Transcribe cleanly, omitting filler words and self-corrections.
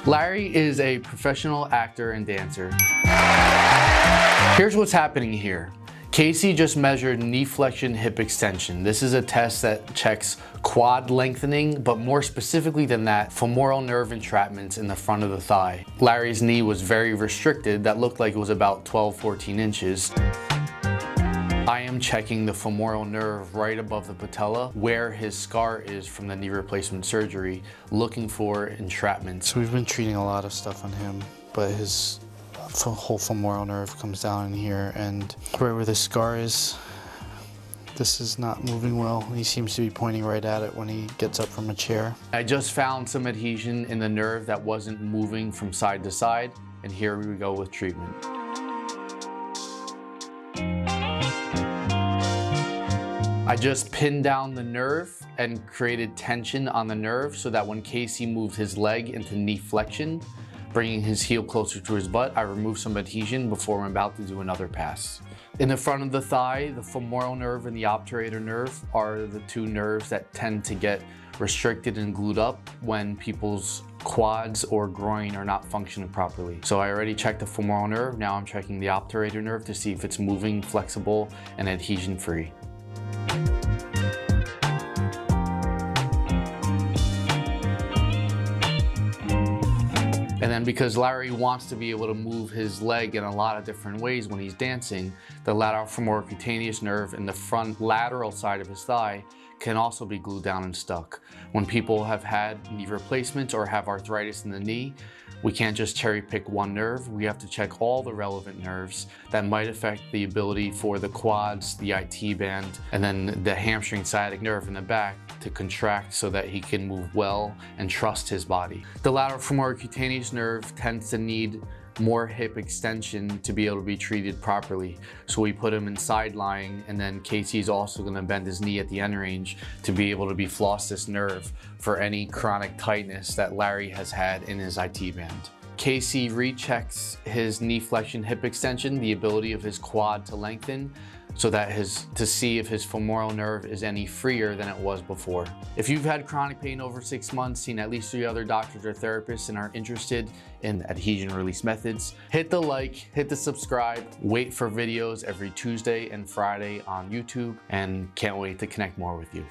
Larry is a professional actor and dancer. Here's what's happening here. Casey just measured knee flexion hip extension. This is a test that checks quad lengthening, but more specifically than that, femoral nerve entrapments in the front of the thigh. Larry's knee was very restricted. That looked like it was about 12-14 inches. I am checking the femoral nerve right above the patella where his scar is from the knee replacement surgery, looking for entrapment. So we've been treating a lot of stuff on him, but his whole femoral nerve comes down in here, and right where the scar is, this is not moving well. He seems to be pointing right at it when he gets up from a chair. I just found some adhesion in the nerve that wasn't moving from side to side, and here we go with treatment. I just pinned down the nerve and created tension on the nerve so that when Casey moved his leg into knee flexion, bringing his heel closer to his butt, I removed some adhesion before I'm about to do another pass. In the front of the thigh, the femoral nerve and the obturator nerve are the two nerves that tend to get restricted and glued up when people's quads or groin are not functioning properly. So I already checked the femoral nerve. Now I'm checking the obturator nerve to see if it's moving, flexible, and adhesion-free. And then because Larry wants to be able to move his leg in a lot of different ways when he's dancing, the lateral femoral cutaneous nerve in the front lateral side of his thigh can also be glued down and stuck. When people have had knee replacements or have arthritis in the knee, we can't just cherry pick one nerve. We have to check all the relevant nerves that might affect the ability for the quads, the IT band, and then the hamstring sciatic nerve in the back to contract so that he can move well and trust his body. The lateral femoral cutaneous nerve tends to need more hip extension to be able to be treated properly. So we put him in side lying, and then Casey's also going to bend his knee at the end range to be able to be floss this nerve for any chronic tightness that Larry has had in his IT band. Casey rechecks his knee flexion hip extension, the ability of his quad to lengthen, so that to see if his femoral nerve is any freer than it was before. If you've had chronic pain over 6 months, seen at least 3 other doctors or therapists, and are interested in adhesion release methods, hit the like, hit the subscribe, wait for videos every Tuesday and Friday on YouTube, and can't wait to connect more with you.